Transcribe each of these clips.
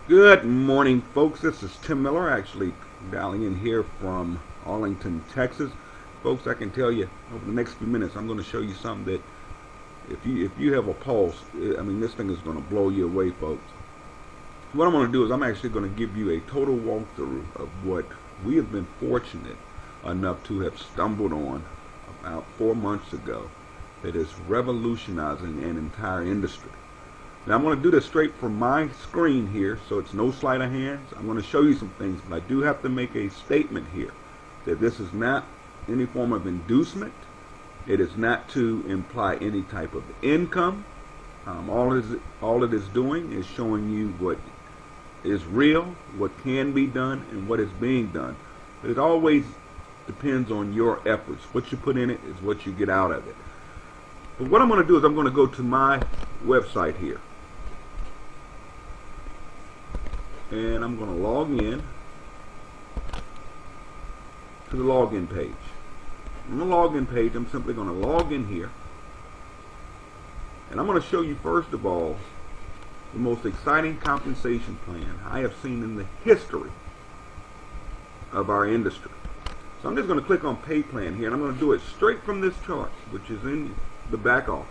Good morning, folks. This is Tim Miller, actually dialing in here from Arlington, Texas. Folks, I can tell you over the next few minutes, I'm going to show you something that if you have a pulse, this thing is going to blow you away, folks. What I'm going to do is I'm actually going to give you a total walkthrough of what we have been fortunate enough to have stumbled on about 4 months ago that is revolutionizing an entire industry. Now I'm going to do this straight from my screen here, so it's no sleight of hands. I'm going to show you some things, but I do have to make a statement here that this is not any form of inducement. It is not to imply any type of income. All it is doing is showing you what is real, what can be done, and what is being done. But it always depends on your efforts. What you put in it is what you get out of it. But what I'm going to do is I'm going to go to my website here. And I'm going to log in to the login page. On the login page, I'm simply going to log in here. And I'm going to show you, first of all, the most exciting compensation plan I have seen in the history of our industry. So I'm just going to click on pay plan here, and I'm going to do it straight from this chart, which is in the back office.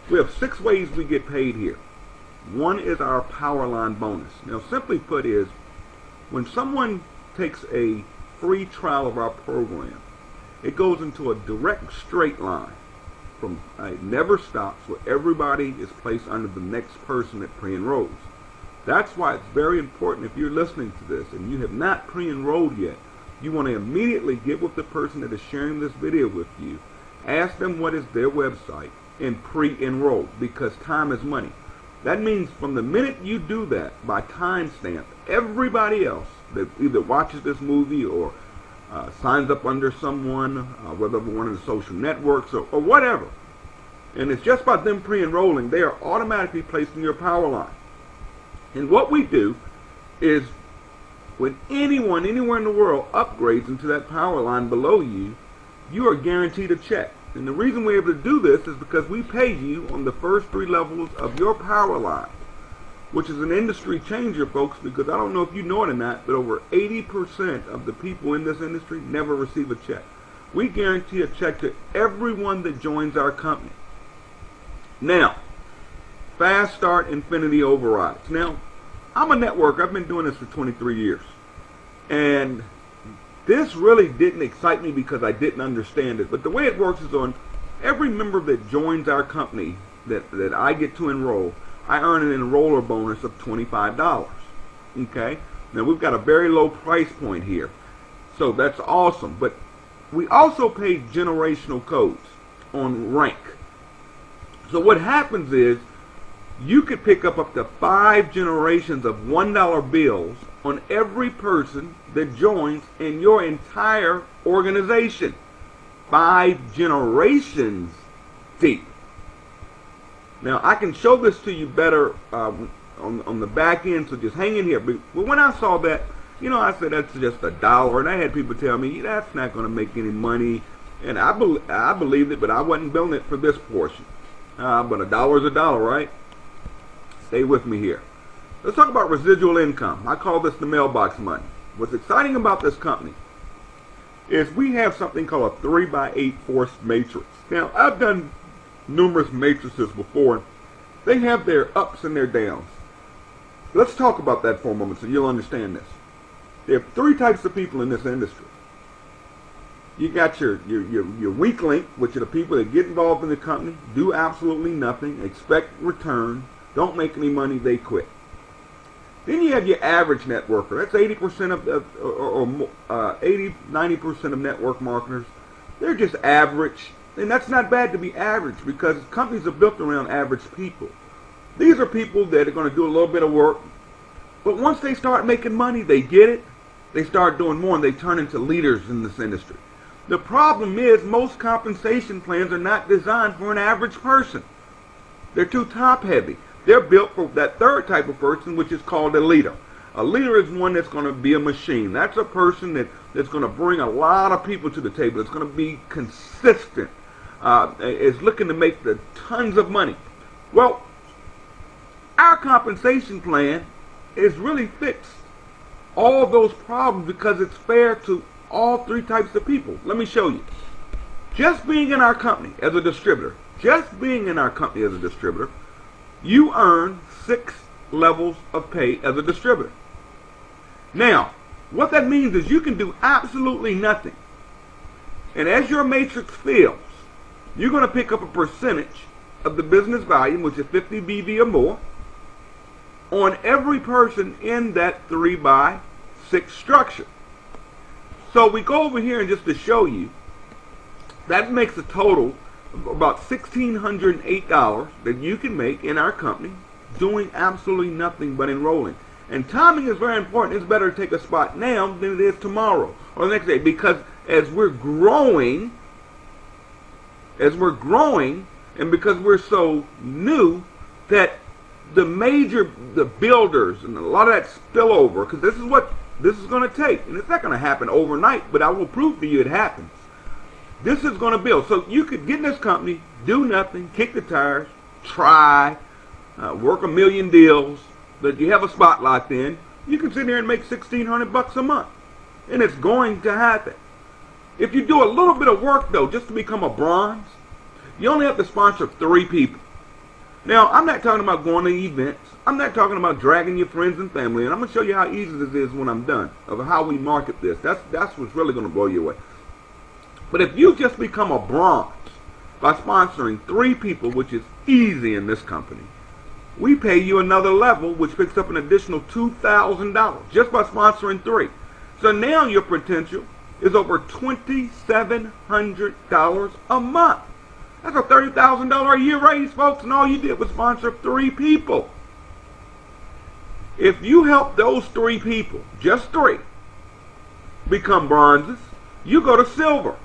We have 6 ways we get paid here. One is our power line bonus. Now, simply put is, when someone takes a free trial of our program, it goes into a direct straight line. It never stops, where everybody is placed under the next person that pre-enrolls. That's why it's very important, if you're listening to this and you have not pre-enrolled yet, you want to immediately get with the person that is sharing this video with you, ask them what is their website, and pre-enroll, because time is money. That means from the minute you do that, by timestamp, everybody else that either watches this movie or signs up under someone, whether one of the social networks or whatever, and it's just by them pre-enrolling, they are automatically placed in your power line. And what we do is, when anyone anywhere in the world upgrades into that power line below you, you are guaranteed a check. And the reason we're able to do this is because we pay you on the first 3 levels of your power line, which is an industry changer, folks, because I don't know if you know it or not, but over 80% of the people in this industry never receive a check. We guarantee a check to everyone that joins our company. Now, fast start infinity overrides. Now, I'm a networker. I've been doing this for 23 years. And this really didn't excite me because I didn't understand it. But the way it works is, on every member that joins our company that I get to enroll, I earn an enroller bonus of $25. Okay? Now, we've got a very low price point here. So that's awesome. But we also pay generational codes on rank. So what happens is, you could pick up to 5 generations of $1 bills on every person that joins in your entire organization. 5 generations deep. Now, I can show this to you better on the back end, so just hang in here. But when I saw that, I said, that's just $1. And I had people tell me, that's not going to make any money. And I believed it, but I wasn't billing it for this portion. But $1 is $1, right? Stay with me here. Let's talk about residual income. I call this the mailbox money. What's exciting about this company is we have something called a 3x8 forced matrix. Now, I've done numerous matrices before. They have their ups and their downs. Let's talk about that for a moment so you'll understand this. There are 3 types of people in this industry. You got your weak link, which are the people that get involved in the company, do absolutely nothing, expect return, don't make any money, they quit. Then you have your average networker. That's 80% of 80-90% of network marketers. They're just average, and that's not bad to be average, because companies are built around average people. These are people that are going to do a little bit of work, but once they start making money, they get it, they start doing more, and they turn into leaders in this industry. The problem is, most compensation plans are not designed for an average person. They're too top heavy. They're built for that third type of person, which is called a leader. A leader is one that's going to be a machine. That's a person that's going to bring a lot of people to the table. It's going to be consistent. Is looking to make the tons of money. Well, our compensation plan is really fixed all those problems because it's fair to all three types of people. Let me show you. Just being in our company as a distributor, you earn 6 levels of pay as a distributor. Now, what that means is you can do absolutely nothing. And as your matrix fills, you're going to pick up a percentage of the business volume, which is 50 BV or more, on every person in that 3x6 structure. So we go over here and just to show you, that makes a total of about $1,608 that you can make in our company doing absolutely nothing but enrolling. And timing is very important. It's better to take a spot now than it is tomorrow or the next day, because as we're growing, and because we're so new, that the builders and a lot of that spillover, because this is what this is going to take, and it's not going to happen overnight, but I will prove to you it happens. This is going to build. So you could get in this company, do nothing, kick the tires, try, work a million deals, but you have a spot locked in. You can sit here and make $1,600 a month, and it's going to happen. If you do a little bit of work, though, just to become a bronze, you only have to sponsor 3 people. Now, I'm not talking about going to events. I'm not talking about dragging your friends and family. And I'm going to show you how easy this is when I'm done, of how we market this. That's what's really going to blow you away. But if you just become a bronze by sponsoring 3 people, which is easy in this company, we pay you another level, which picks up an additional $2,000 just by sponsoring 3. So now your potential is over $2,700 a month. That's a $30,000 a year raise, folks, and all you did was sponsor 3 people. If you help those 3 people, just 3, become bronzes, you go to silver.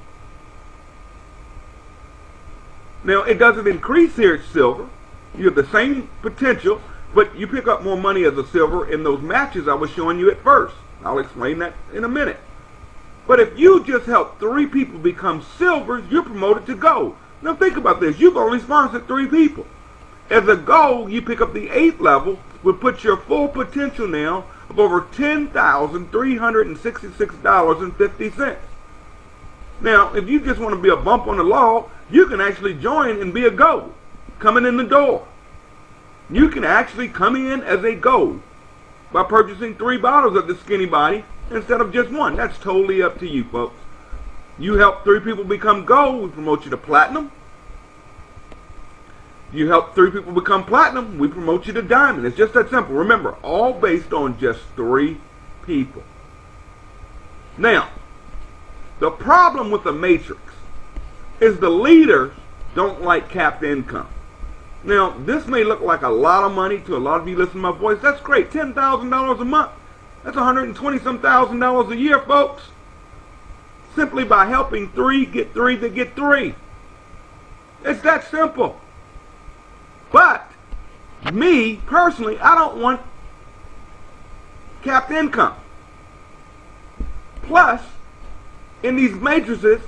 Now, it doesn't increase here at silver. You have the same potential, but you pick up more money as a silver in those matches I was showing you at first. I'll explain that in a minute. But if you just help 3 people become silvers, you're promoted to gold. Now think about this. You've only sponsored 3 people. As a gold, you pick up the 8th level, which puts your full potential now of over $10,366.50. Now, if you just want to be a bump on the log, you can actually join and be a gold, coming in the door. You can actually come in as a gold by purchasing 3 bottles of the Skinny Body instead of just 1. That's totally up to you, folks. You help 3 people become gold, we promote you to platinum. You help 3 people become platinum, we promote you to diamond. It's just that simple. Remember, all based on just 3 people. Now, the problem with the matrix is the leaders don't like capped income. Now, this may look like a lot of money to a lot of you listening to my voice. That's great. $10,000 a month. That's $120-some thousand a year, folks. Simply by helping 3 get 3 that get 3. It's that simple. But me, personally, I don't want capped income. Plus, in these matrices,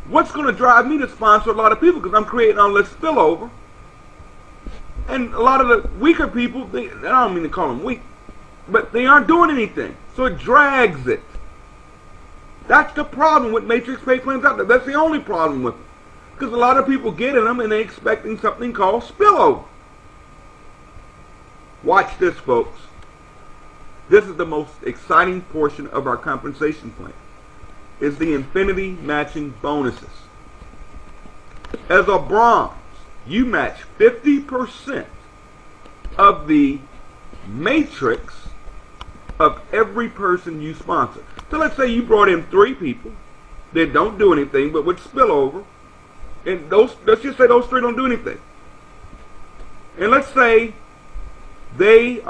what's going to drive me to sponsor a lot of people? Because I'm creating all this spillover. And a lot of the weaker people, I don't mean to call them weak, but they aren't doing anything. So it drags it. That's the problem with matrix pay plans out there. That's the only problem with it. Because a lot of people get in them and they're expecting something called spillover. Watch this, folks. This is the most exciting portion of our compensation plan. Is the infinity matching bonuses. As a bronze, you match 50% of the matrix of every person you sponsor. So let's say you brought in 3 people that don't do anything but would spill over, and let's just say those 3 don't do anything. And let's say they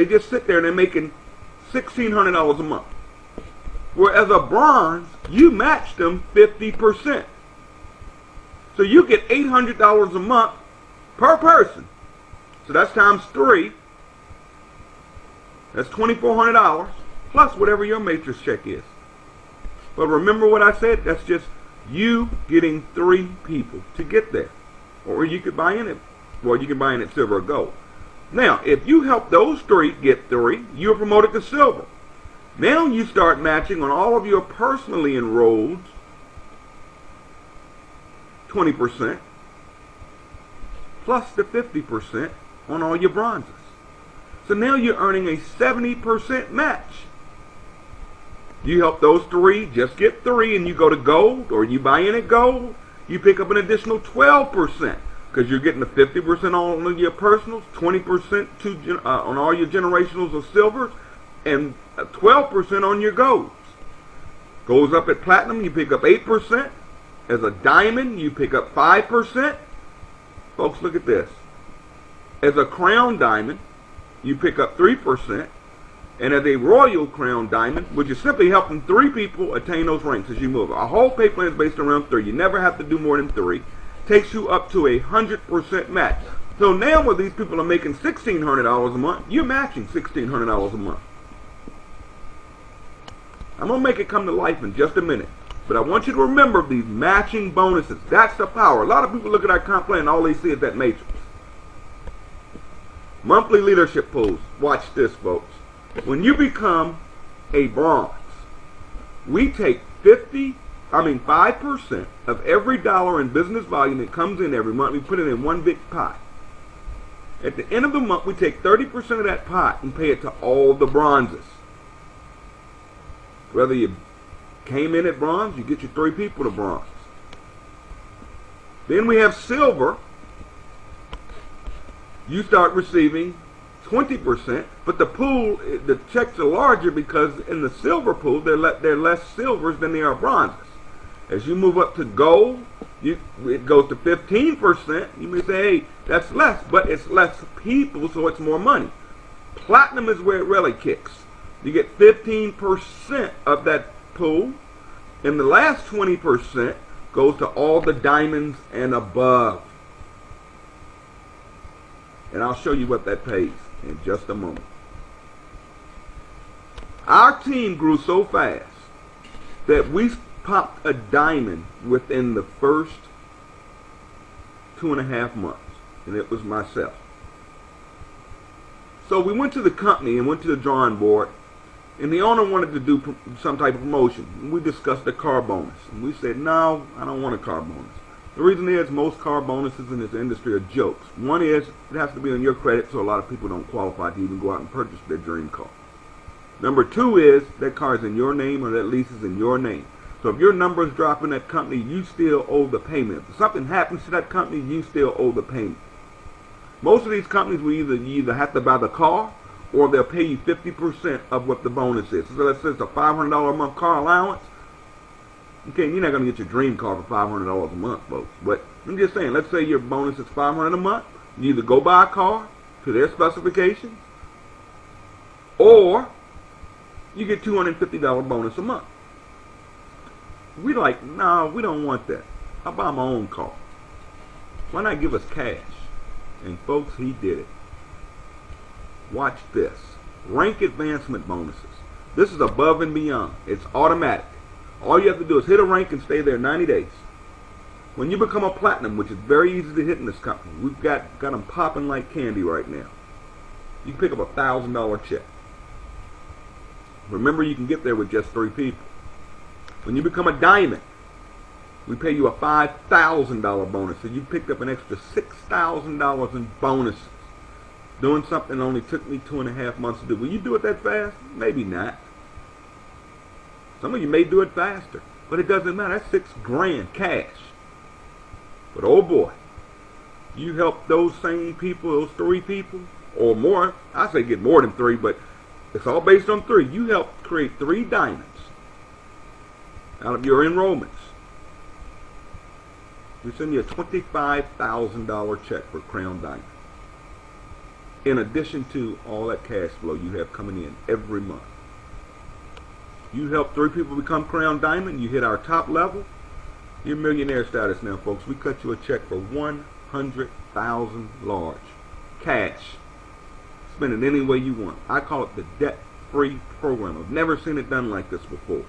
just sit there and they're making $1,600 a month. Whereas a bronze, you match them 50%. So you get $800 a month per person. So that's times 3. That's $2,400 plus whatever your matrix check is. But remember what I said? That's just you getting 3 people to get there. Or you could buy in it. Well, you can buy in at silver or gold. Now, if you help those three get 3, you're promoted to silver. Now you start matching on all of your personally enrolled 20% plus the 50% on all your bronzes. So now you're earning a 70% match. You help those 3 just get 3 and you go to gold, or you buy in at gold, you pick up an additional 12% because you're getting the 50% on your personals, 20% on all your generationals of silvers, and 12% on your golds. Goes up at platinum, you pick up 8%. As a diamond, you pick up 5%. Folks, look at this. As a crown diamond, you pick up 3%. And as a royal crown diamond, which is simply helping 3 people attain those ranks as you move. Our whole pay plan is based around 3. You never have to do more than 3. Takes you up to 100% match. So now when these people are making $1,600 a month, you're matching $1,600 a month. I'm going to make it come to life in just a minute. But I want you to remember these matching bonuses. That's the power. A lot of people look at our comp plan and all they see is that matrix. Monthly leadership pools. Watch this, folks. When you become a bronze, we take 5% of every dollar in business volume that comes in every month. We put it in one big pot. At the end of the month, we take 30% of that pot and pay it to all the bronzes. Whether you came in at bronze, you get your 3 people to bronze. Then we have silver. You start receiving 20%, but the pool, the checks are larger because in the silver pool, there are less silvers than there are bronzes. As you move up to gold, it goes to 15%. You may say, hey, that's less, but it's less people, so it's more money. Platinum is where it really kicks. You get 15% of that pool, and the last 20% goes to all the diamonds and above. And I'll show you what that pays in just a moment. Our team grew so fast that we popped a diamond within the first 2.5 months, and it was myself. So we went to the company and went to the drawing board, and the owner wanted to do some type of promotion. We discussed the car bonus, and we said, no, I don't want a car bonus. The reason is most car bonuses in this industry are jokes. One is it has to be on your credit, so a lot of people don't qualify to even go out and purchase their dream car. Number 2 is that car is in your name or that lease is in your name. So if your numbers drop in that company, you still owe the payment. If something happens to that company, you still owe the payment. Most of these companies will you either have to buy the car or they'll pay you 50% of what the bonus is. So let's say it's a $500 a month car allowance. Okay, you're not going to get your dream car for $500 a month, folks. But I'm just saying, let's say your bonus is $500 a month. You either go buy a car to their specifications, or you get $250 bonus a month. We like, no, we don't want that. I'll buy my own car. Why not give us cash? And folks, he did it. Watch this. Rank advancement bonuses. This is above and beyond. It's automatic. All you have to do is hit a rank and stay there 90 days. When you become a platinum, which is very easy to hit in this company, we've got them popping like candy right now. You can pick up a $1,000 check. Remember, you can get there with just 3 people. When you become a diamond, we pay you a $5,000 bonus. So you picked up an extra $6,000 in bonuses. Doing something that only took me 2.5 months to do. Will you do it that fast? Maybe not. Some of you may do it faster, but it doesn't matter. That's $6,000 cash. But oh boy, you help those same people, those 3 people, or more. I say get more than 3, but it's all based on 3. You help create 3 diamonds out of your enrollments. We send you a $25,000 check for Crown Diamond. In addition to all that cash flow you have coming in every month. You help 3 people become Crown Diamond, you hit our top level, you're millionaire status now, folks. We cut you a check for $100,000 large. Cash. Spend it any way you want. I call it the debt-free program. I've never seen it done like this before.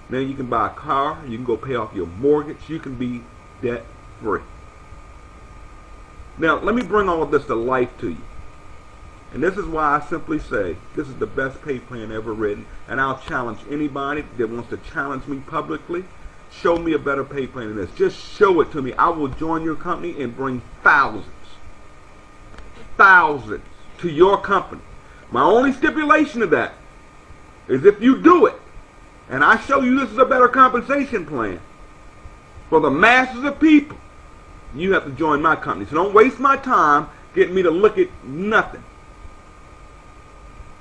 Now you can buy a car, you can go pay off your mortgage, you can be debt-free. Now let me bring all of this to life to you. And this is why I simply say this is the best pay plan ever written. And I'll challenge anybody that wants to challenge me publicly. Show me a better pay plan than this. Just show it to me. I will join your company and bring thousands to your company. My only stipulation of that is if you do it, and I show you this is a better compensation plan for the masses of people, you have to join my company. So don't waste my time getting me to look at nothing.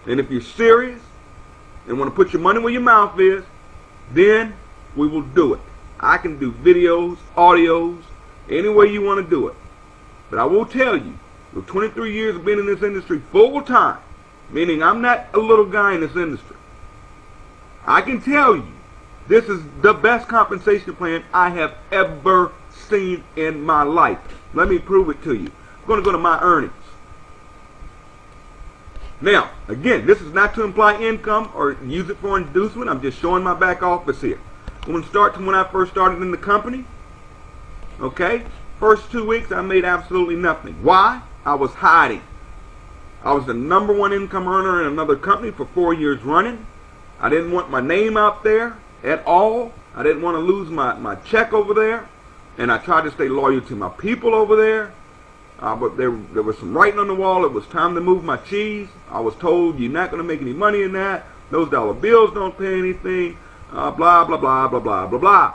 And if you're serious and want to put your money where your mouth is, then we will do it. I can do videos, audios, any way you want to do it. But I will tell you, with 23 years of being in this industry full time, meaning I'm not a little guy in this industry, I can tell you this is the best compensation plan I have ever seen in my life. Let me prove it to you. I'm going to go to my earnings. Now, again, this is not to imply income or use it for inducement. I'm just showing my back office here. I'm going to start from when I first started in the company. Okay? First 2 weeks, I made absolutely nothing. Why? I was hiding. I was the #1 income earner in another company for 4 years running. I didn't want my name out there at all. I didn't want to lose my check over there. And I tried to stay loyal to my people over there. But there was some writing on the wall. It was time to move my cheese. I was told, you're not going to make any money in that. Those dollar bills don't pay anything. Blah, blah, blah, blah, blah, blah, blah.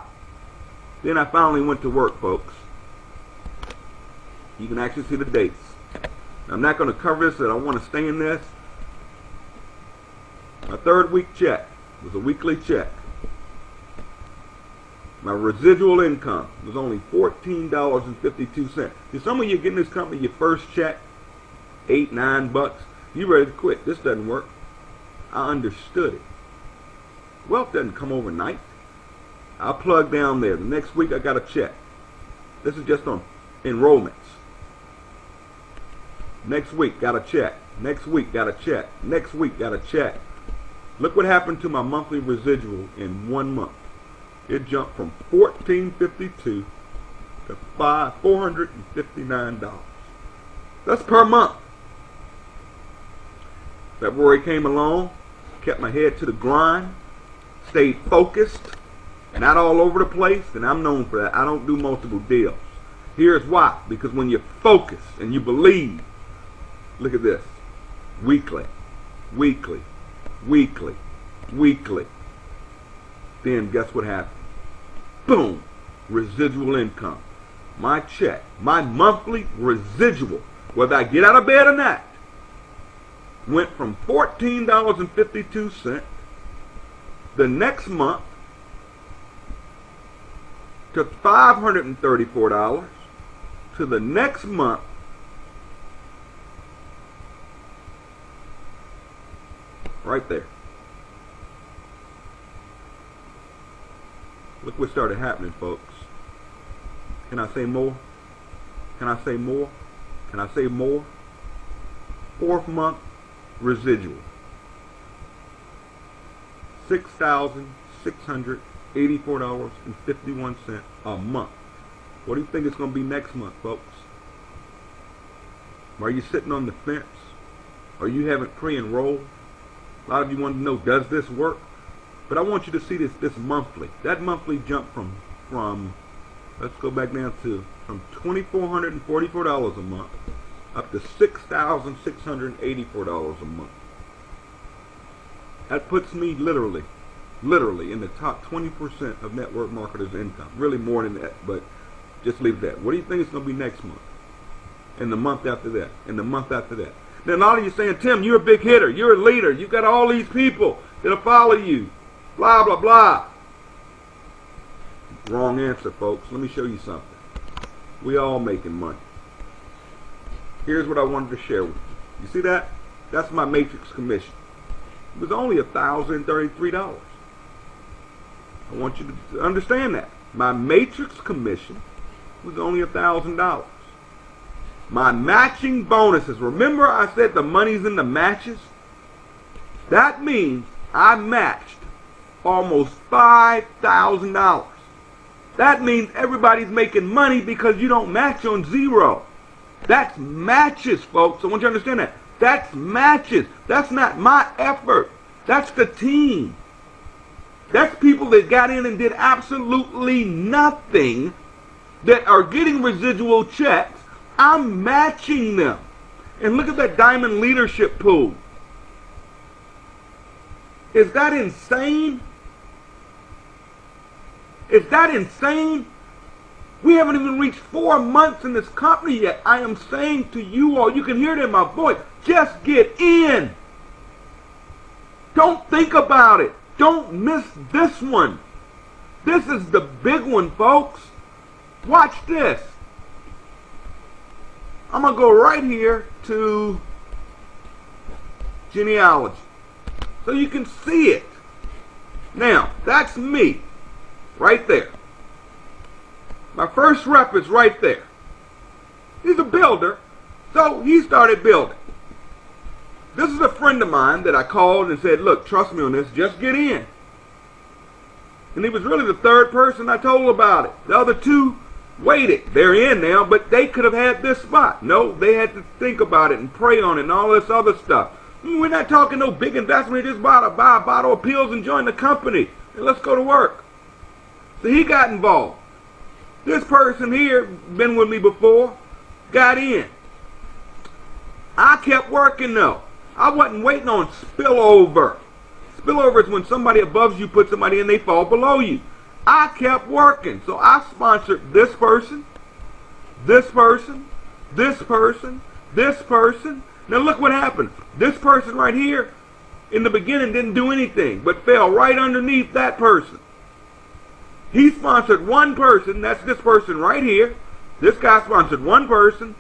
Then I finally went to work, folks. You can actually see the dates. I'm not going to cover this, I don't want to stay in this. My 3rd week check was a weekly check. My residual income was only $14.52. See, some of you get in this company, your first check, $8, $9. You ready to quit. This doesn't work. I understood it. Wealth doesn't come overnight. I plugged down there. The next week I got a check. This is just on enrollments. Next week got a check. Next week got a check. Next week got a check. Look what happened to my monthly residual in 1 month. It jumped from $14.52 to $459. That's per month. February came along, kept my head to the grind, stayed focused, not all over the place, and I'm known for that. I don't do multiple deals. Here's why. Because when you focus and you believe, look at this. Weekly, weekly, weekly, weekly. Then guess what happened? Boom! Residual income. My check, my monthly residual, whether I get out of bed or not, went from $14.52 the next month to $534 to the next month right there. Look what started happening, folks. Can I say more? Can I say more? Can I say more? 4th month residual. $6,684.51 a month. What do you think it's going to be next month, folks? Are you sitting on the fence? Or you haven't pre-enrolled? A lot of you want to know, does this work? But I want you to see this monthly. That monthly jump from let's go back down to from $2,444 a month up to $6,684 a month. That puts me literally in the top 20% of network marketers' income. Really more than that, but just leave that. What do you think it's going to be next month? And the month after that? And the month after that? Now, a lot of you saying, Tim, you're a big hitter. You're a leader. You've got all these people that'll follow you. Blah, blah, blah. Wrong answer, folks. Let me show you something. We all making money. Here's what I wanted to share with you. You see that? That's my matrix commission. It was only $1,033. I want you to understand that. My matrix commission was only $1,000. My matching bonuses. Remember I said the money's in the matches? That means I matched almost $5,000. That means everybody's making money because you don't match on zero. That's matches, folks. I want you to understand that. That's matches. That's not my effort. That's the team. That's people that got in and did absolutely nothing that are getting residual checks. I'm matching them. And look at that diamond leadership pool. Is that insane? Is that insane? We haven't even reached 4 months in this company yet. I am saying to you all, you can hear it in my voice, just get in. Don't think about it. Don't miss this one. This is the big one, folks. Watch this. I'm going to go right here to genealogy so you can see it. Now, that's me right there. My first rep is right there. He's a builder, so he started building. This is a friend of mine that I called and said, look, trust me on this, just get in. And he was really the third person I told about it. The other two waited. They're in now, but they could have had this spot. No, they had to think about it and pray on it and all this other stuff. We're not talking no big investment. Just buy a bottle of pills and join the company. And let's go to work. So he got involved. This person here, been with me before, got in. I kept working though. I wasn't waiting on spillover. Spillover is when somebody above you puts somebody in, they fall below you. I kept working. So I sponsored this person, this person, this person, this person. Now look what happened. This person right here in the beginning didn't do anything, but fell right underneath that person. He sponsored one person. That's this person right here. This guy sponsored one person.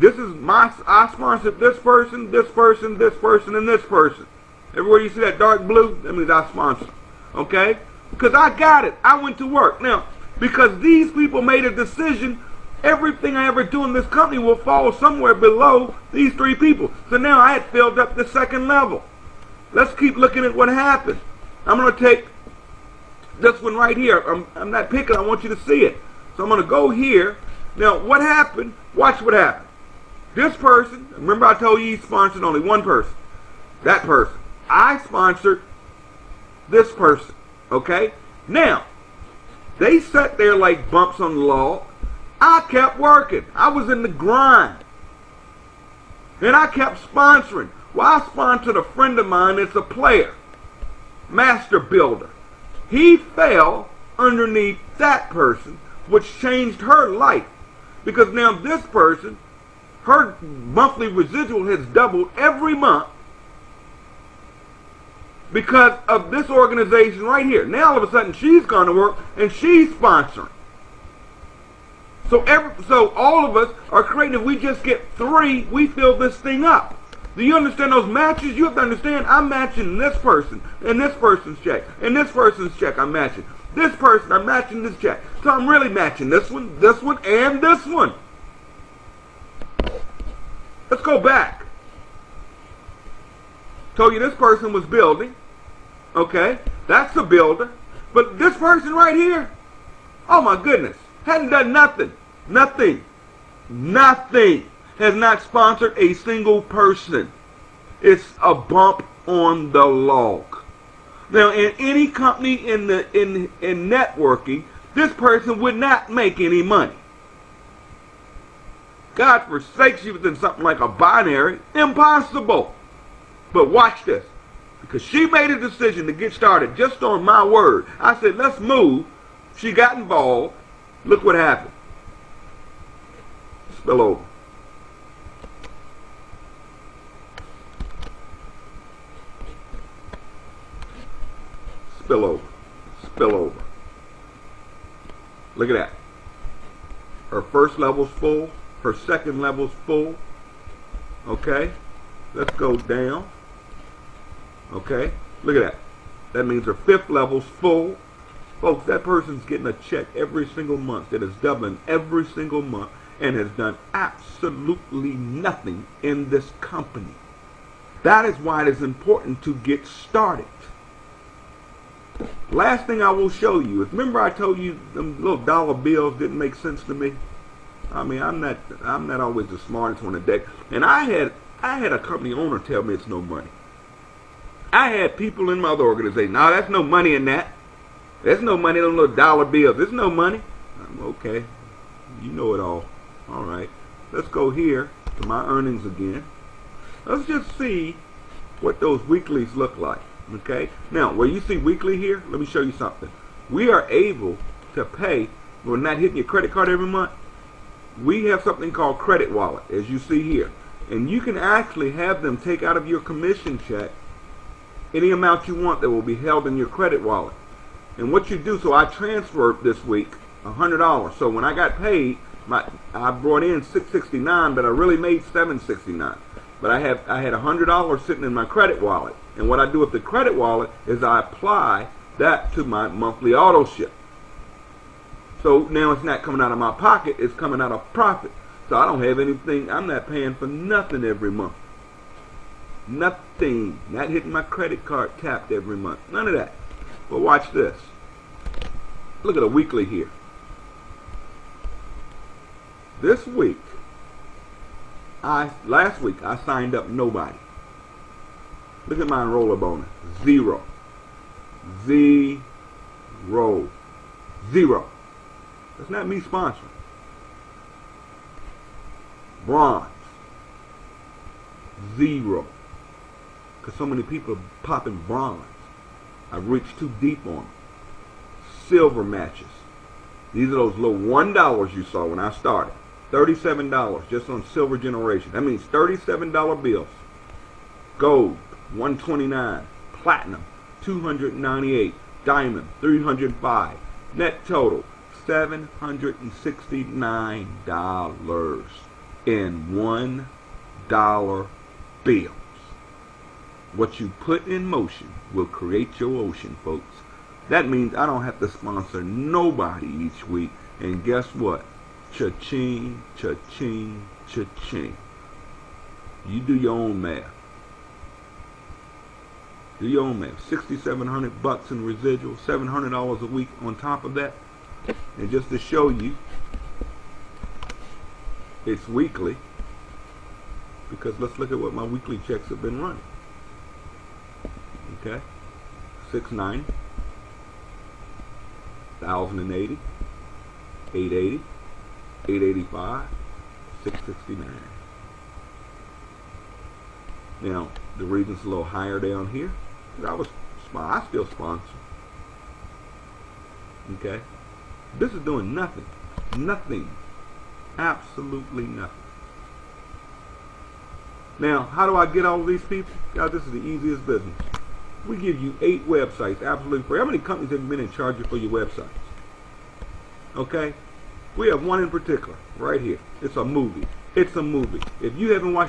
I sponsored this person, this person, this person, and this person. Everywhere you see that dark blue, that means I sponsored. Okay? Because I got it. I went to work. Now, because these people made a decision, everything I ever do in this company will fall somewhere below these three people. So now I had filled up the second level. Let's keep looking at what happened. I'm going to take this one right here. I'm not picking. I want you to see it. So I'm going to go here. Now, what happened? Watch what happened. This person, remember I told you he sponsored only one person. That person. I sponsored this person. Okay? Now, they sat there like bumps on the log. I kept working. I was in the grind. And I kept sponsoring. Well, I sponsored a friend of mine that's a player. Master builder. He fell underneath that person, which changed her life. Because now this person, her monthly residual has doubled every month because of this organization right here. Now all of a sudden she's gone to work and she's sponsoring. So all of us are creating. If we just get 3, we fill this thing up. Do you understand those matches? You have to understand I'm matching this person and this person's check and this person's check I'm matching. This person, I'm matching this check. So I'm really matching this one, and this one. Let's go back. Told you this person was building. Okay, that's the builder. But this person right here, oh my goodness, hadn't done nothing. Nothing. Has not sponsored a single person. It's a bump on the log. Now, in any company in networking, this person would not make any money. God forsakes you within something like a binary. Impossible. But watch this. Because she made a decision to get started just on my word. I said, let's move. She got involved. Look what happened. Spill over. Spill over. Spill over. Look at that. Her first level's full. Her second level's full. Okay. Let's go down. Okay. Look at that. That means her fifth level's full. Folks, that person's getting a check every single month that is doubling every single month and has done absolutely nothing in this company. That is why it is important to get started. Last thing I will show you is, remember I told you them little dollar bills didn't make sense to me? I mean, I'm not always the smartest on the deck. And I had I had a company owner tell me it's no money. I had people in my other organization, no, that's no money in that. There's no money in them little dollar bills. There's no money. I'm okay. You know it all. All right. Let's go here to my earnings again. Let's just see what those weeklies look like. Okay. Now, where you see weekly here, let me show you something. We are able to pay. We're not hitting your credit card every month. We have something called Credit Wallet, as you see here. And you can actually have them take out of your commission check any amount you want that will be held in your credit wallet. And what you do, so I transferred this week $100. So when I got paid, I brought in $669, but I really made $769. But I had $100 sitting in my credit wallet. And what I do with the credit wallet is I apply that to my monthly auto ship. So now it's not coming out of my pocket, it's coming out of profit. So I don't have anything, I'm not paying for nothing every month. Nothing. Not hitting my credit card tapped every month. None of that. But watch this. Look at a weekly here. This week, last week, I signed up nobody. Look at my enroller bonus. Zero. Zero. Zero. That's not me sponsoring. Bronze. Zero. Because so many people are popping bronze. I've reached too deep on them. Silver matches. These are those little $1 you saw when I started. $37 just on silver generation. That means $37 bills. Gold, $129. Platinum, $298. Diamond, $305. Net total, $769 in $1 bills. What you put in motion will create your ocean, folks. That means I don't have to sponsor nobody each week. And guess what? Cha-ching, cha-ching, cha-ching. You do your own math. Do your own math. $6,700 in residual, $700 a week on top of that. And just to show you, it's weekly. Because let's look at what my weekly checks have been running. Okay, 690, 1,080, 880, 885, 669. Now the reason it's a little higher down here is I still sponsor. Okay, this is doing nothing, absolutely nothing. Now, how do I get all of these people? Guys, this is the easiest business. We give you 8 websites absolutely free. How many companies have you been in charge of for your websites? Okay? We have one in particular, right here. It's a movie. It's a movie. If you haven't watched